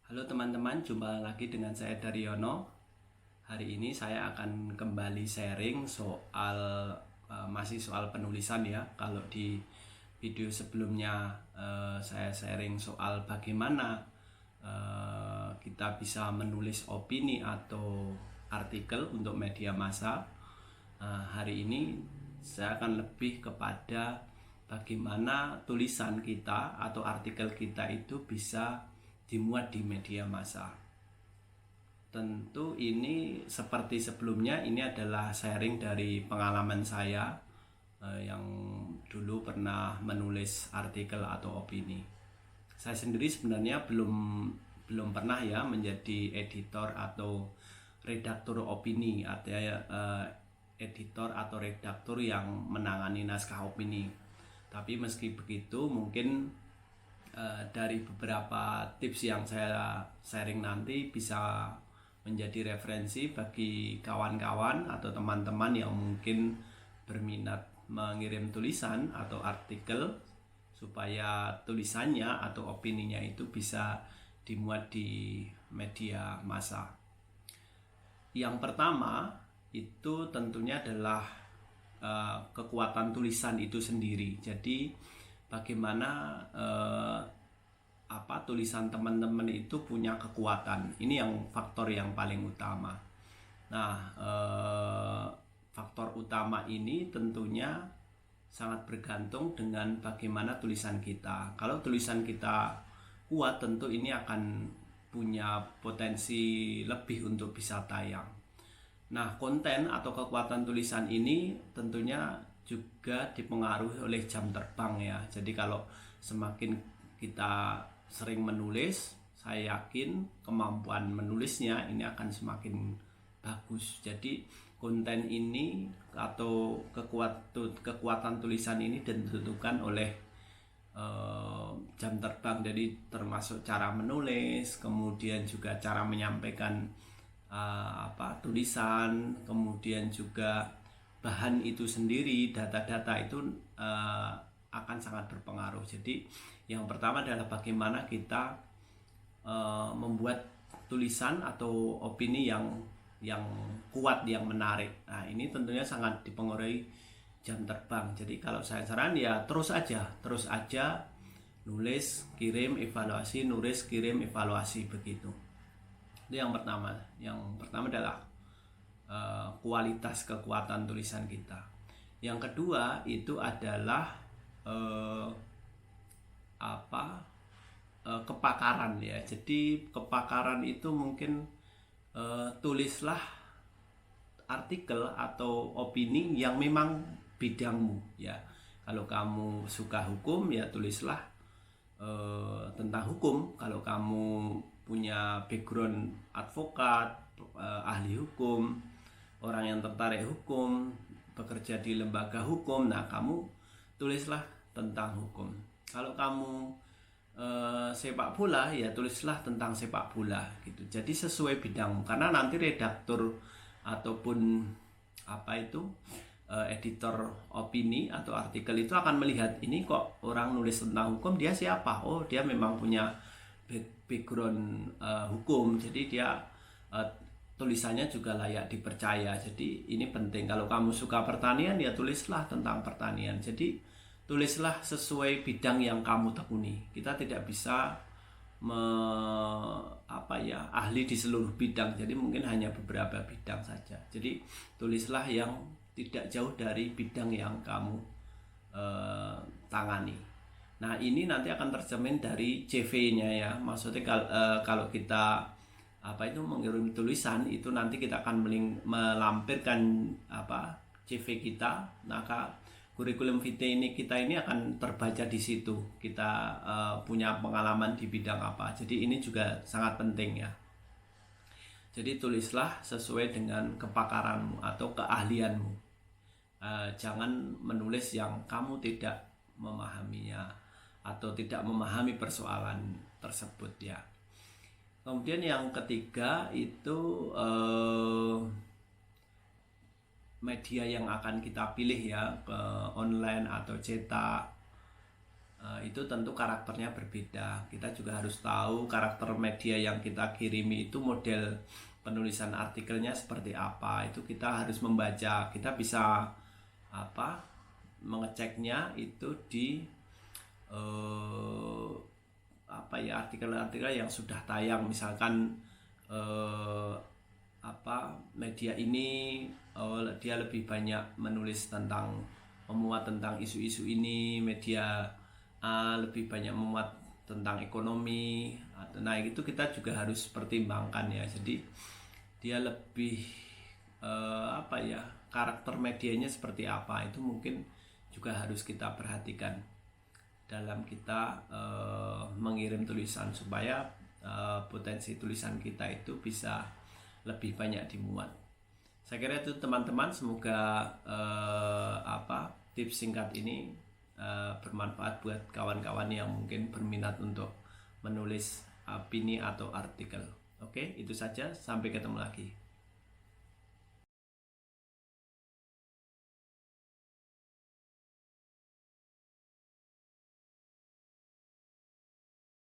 Halo teman-teman, jumpa lagi dengan saya Daryono. Hari ini saya akan kembali sharing soal masih soal penulisan ya. Kalau di video sebelumnya saya sharing soal bagaimana kita bisa menulis opini atau artikel untuk media massa. Hari ini saya akan lebih kepada bagaimana tulisan kita atau artikel kita itu bisa dimuat di media massa. Tentu ini seperti sebelumnya, ini adalah sharing dari pengalaman saya yang dulu pernah menulis artikel atau opini. Saya sendiri sebenarnya belum pernah ya menjadi editor atau redaktur opini, artinya editor atau redaktur yang menangani naskah opini. Tapi meski begitu, mungkin dari beberapa tips yang saya sharing nanti bisa menjadi referensi bagi kawan-kawan atau teman-teman yang mungkin berminat mengirim tulisan atau artikel, supaya tulisannya atau opininya itu bisa dimuat di media massa. Yang pertama itu tentunya adalah kekuatan tulisan itu sendiri. Jadi bagaimana tulisan teman-teman itu punya kekuatan. Ini yang faktor yang paling utama. Nah, faktor utama ini tentunya sangat bergantung dengan bagaimana tulisan kita. Kalau tulisan kita kuat, tentu ini akan punya potensi lebih untuk bisa tayang. Nah, konten atau kekuatan tulisan ini tentunya juga dipengaruhi oleh jam terbang ya. Jadi kalau semakin kita sering menulis, saya yakin kemampuan menulisnya ini akan semakin bagus. Jadi konten ini atau kekuatan tulisan ini ditentukan oleh jam terbang. Jadi termasuk cara menulis, kemudian juga cara menyampaikan tulisan, kemudian juga bahan itu sendiri, data-data itu akan sangat berpengaruh. Jadi yang pertama adalah bagaimana kita membuat tulisan atau opini yang kuat, yang menarik. Nah, ini tentunya sangat dipengaruhi jam terbang. Jadi kalau saya saran ya terus aja nulis, kirim, evaluasi, nulis, kirim, evaluasi, begitu. Itu yang pertama. Yang pertama adalah kualitas kekuatan tulisan kita. Yang kedua itu adalah kepakaran ya. Jadi kepakaran itu mungkin tulislah artikel atau opini yang memang bidangmu ya. Kalau kamu suka hukum ya tulislah tentang hukum. Kalau kamu punya background advokat, ahli hukum, orang yang tertarik hukum, bekerja di lembaga hukum, nah kamu tulislah tentang hukum. Kalau kamu sepak bola ya tulislah tentang sepak bola gitu. Jadi sesuai bidangmu, karena nanti redaktur ataupun editor opini atau artikel itu akan melihat ini kok orang nulis tentang hukum, dia siapa? Oh, dia memang punya background hukum, jadi dia tulisannya juga layak dipercaya. Jadi ini penting. Kalau kamu suka pertanian ya tulislah tentang pertanian. Jadi tulislah sesuai bidang yang kamu tekuni. Kita tidak bisa ahli di seluruh bidang. Jadi mungkin hanya beberapa bidang saja. Jadi tulislah yang tidak jauh dari bidang yang kamu tangani. Nah, ini nanti akan tercermin dari CV-nya ya. Maksudnya kalau kita mengirim tulisan itu nanti kita akan melampirkan CV kita. Maka kurikulum vitae kita ini akan terbaca di situ. Kita punya pengalaman di bidang apa. Jadi ini juga sangat penting ya. Jadi tulislah sesuai dengan kepakaranmu atau keahlianmu. Jangan menulis yang kamu tidak memahaminya atau tidak memahami persoalan tersebut ya. Kemudian yang ketiga itu media yang akan kita pilih ya, online atau cetak. itu tentu karakternya berbeda. Kita juga harus tahu karakter media yang kita kirimi itu model penulisan artikelnya seperti apa. Itu kita harus membaca. Kita bisa mengeceknya itu di artikel-artikel yang sudah tayang. Misalkan media ini dia lebih banyak memuat tentang isu-isu ini, media A lebih banyak memuat tentang ekonomi. Nah, itu kita juga harus pertimbangkan ya. Jadi dia lebih karakter medianya seperti apa, itu mungkin juga harus kita perhatikan dalam kita mengirim tulisan, supaya potensi tulisan kita itu bisa lebih banyak dimuat. Saya kira itu teman-teman, semoga tips singkat ini bermanfaat buat kawan-kawan yang mungkin berminat untuk menulis opini atau artikel. Oke, itu saja, sampai ketemu lagi.